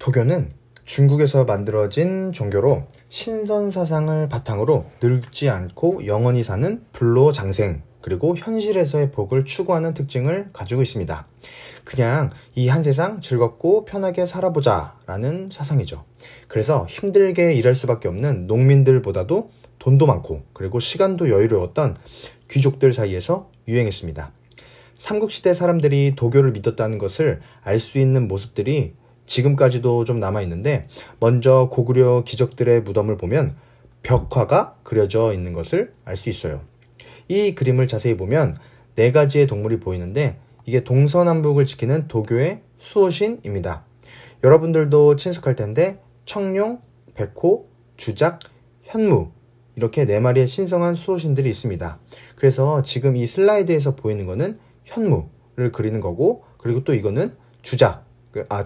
도교는 중국에서 만들어진 종교로 신선 사상을 바탕으로 늙지 않고 영원히 사는 불로장생, 그리고 현실에서의 복을 추구하는 특징을 가지고 있습니다. 그냥 이 한 세상 즐겁고 편하게 살아보자 라는 사상이죠. 그래서 힘들게 일할 수밖에 없는 농민들보다도 돈도 많고 그리고 시간도 여유로웠던 귀족들 사이에서 유행했습니다. 삼국시대 사람들이 도교를 믿었다는 것을 알 수 있는 모습들이 지금까지도 좀 남아있는데, 먼저 고구려 귀족들의 무덤을 보면 벽화가 그려져 있는 것을 알 수 있어요. 이 그림을 자세히 보면 4가지의 동물이 보이는데 이게 동서남북을 지키는 도교의 수호신입니다. 여러분들도 친숙할 텐데 청룡, 백호, 주작, 현무, 이렇게 4마리의 신성한 수호신들이 있습니다. 그래서 지금 이 슬라이드에서 보이는 거는 현무를 그리는 거고, 그리고 또 이거는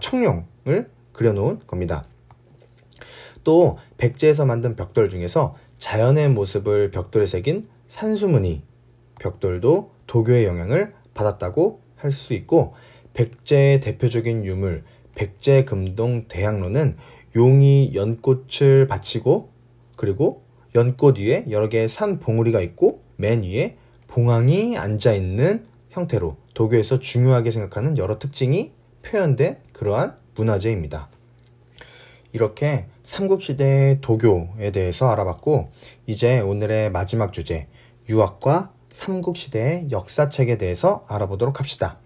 청룡을 그려놓은 겁니다. 또 백제에서 만든 벽돌 중에서 자연의 모습을 벽돌에 새긴 산수무늬 벽돌도 도교의 영향을 받았다고 할 수 있고, 백제의 대표적인 유물 백제금동 대학로는 용이 연꽃을 바치고, 그리고 연꽃 위에 여러 개의 산 봉우리가 있고 맨 위에 봉황이 앉아있는 형태로 도교에서 중요하게 생각하는 여러 특징이 표현된 그러한 문화재입니다. 이렇게 삼국시대의 도교에 대해서 알아봤고, 이제 오늘의 마지막 주제, 유학과 삼국시대의 역사책에 대해서 알아보도록 합시다.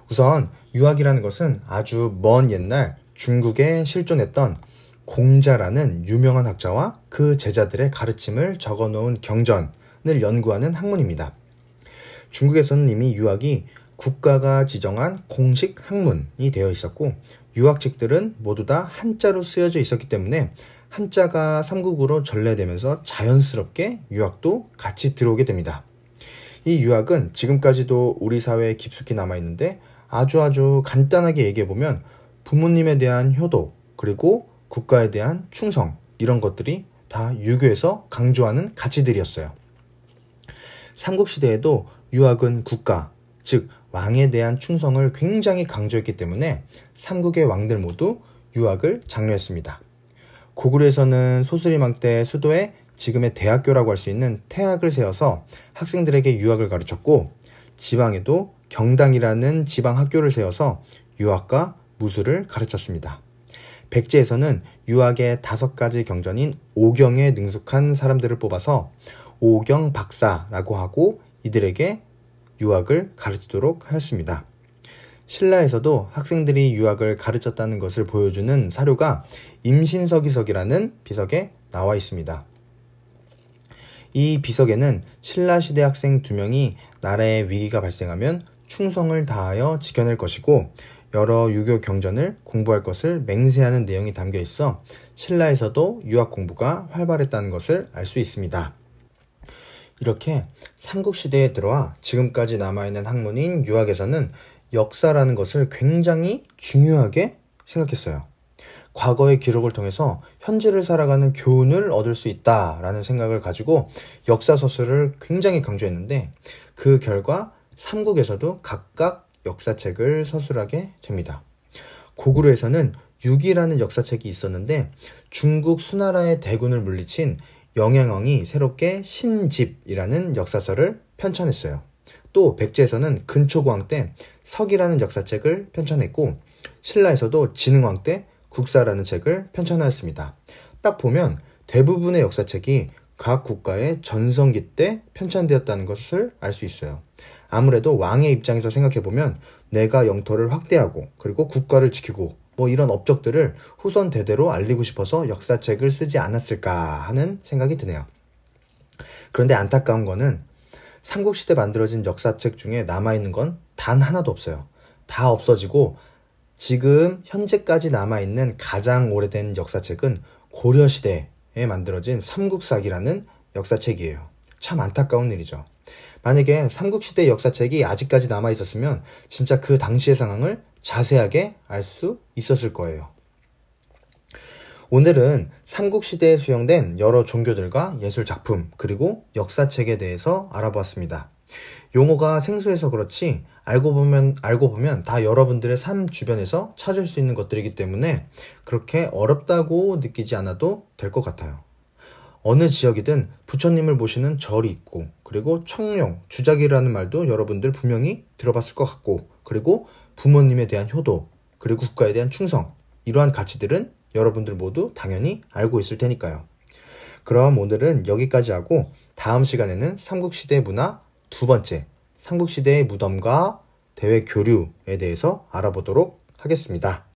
우선 유학이라는 것은 아주 먼 옛날 중국에 실존했던 공자라는 유명한 학자와 그 제자들의 가르침을 적어놓은 경전을 연구하는 학문입니다. 중국에서는 이미 유학이 국가가 지정한 공식 학문이 되어 있었고, 유학책들은 모두 다 한자로 쓰여져 있었기 때문에 한자가 삼국으로 전래되면서 자연스럽게 유학도 같이 들어오게 됩니다. 이 유학은 지금까지도 우리 사회에 깊숙이 남아있는데, 아주 간단하게 얘기해보면 부모님에 대한 효도, 그리고 국가에 대한 충성, 이런 것들이 다 유교에서 강조하는 가치들이었어요. 삼국시대에도 유학은 국가, 즉 왕에 대한 충성을 굉장히 강조했기 때문에 삼국의 왕들 모두 유학을 장려했습니다. 고구려에서는 소수리망 때 수도에 지금의 대학교라고 할 수 있는 태학을 세워서 학생들에게 유학을 가르쳤고, 지방에도 경당이라는 지방학교를 세워서 유학과 무술을 가르쳤습니다. 백제에서는 유학의 5가지 경전인 오경에 능숙한 사람들을 뽑아서 오경박사라고 하고 이들에게 유학을 가르치도록 하였습니다. 신라에서도 학생들이 유학을 가르쳤다는 것을 보여주는 사료가 임신서기석이라는 비석에 나와 있습니다. 이 비석에는 신라시대 학생 2명이 나라에 위기가 발생하면 충성을 다하여 지켜낼 것이고, 여러 유교 경전을 공부할 것을 맹세하는 내용이 담겨 있어 신라에서도 유학 공부가 활발했다는 것을 알 수 있습니다. 이렇게 삼국시대에 들어와 지금까지 남아있는 학문인 유학에서는 역사라는 것을 굉장히 중요하게 생각했어요. 과거의 기록을 통해서 현재를 살아가는 교훈을 얻을 수 있다라는 생각을 가지고 역사서술을 굉장히 강조했는데, 그 결과 삼국에서도 각각 역사책을 서술하게 됩니다. 고구려에서는 유기라는 역사책이 있었는데, 중국 수나라의 대군을 물리친 영양왕이 새롭게 신집이라는 역사서를 편찬했어요. 또 백제에서는 근초고왕 때 석이라는 역사책을 편찬했고, 신라에서도 진흥왕 때 국사라는 책을 편찬하였습니다. 딱 보면 대부분의 역사책이 각 국가의 전성기 때 편찬되었다는 것을 알 수 있어요. 아무래도 왕의 입장에서 생각해보면 내가 영토를 확대하고 그리고 국가를 지키고 이런 업적들을 후손 대대로 알리고 싶어서 역사책을 쓰지 않았을까 하는 생각이 드네요. 그런데 안타까운 거는 삼국시대 만들어진 역사책 중에 남아있는 건 단 하나도 없어요. 다 없어지고 지금 현재까지 남아있는 가장 오래된 역사책은 고려시대에 만들어진 삼국사기라는 역사책이에요. 참 안타까운 일이죠. 만약에 삼국시대 역사책이 아직까지 남아있었으면 진짜 그 당시의 상황을 자세하게 알 수 있었을 거예요. 오늘은 삼국시대에 수용된 여러 종교들과 예술작품 그리고 역사책에 대해서 알아보았습니다. 용어가 생소해서 그렇지 알고 보면 다 여러분들의 삶 주변에서 찾을 수 있는 것들이기 때문에 그렇게 어렵다고 느끼지 않아도 될 것 같아요. 어느 지역이든 부처님을 모시는 절이 있고, 그리고 청룡, 주작이라는 말도 여러분들 분명히 들어봤을 것 같고, 그리고 부모님에 대한 효도, 그리고 국가에 대한 충성, 이러한 가치들은 여러분들 모두 당연히 알고 있을 테니까요. 그럼 오늘은 여기까지 하고 다음 시간에는 삼국시대 문화 두 번째, 삼국시대의 무덤과 대외 교류에 대해서 알아보도록 하겠습니다.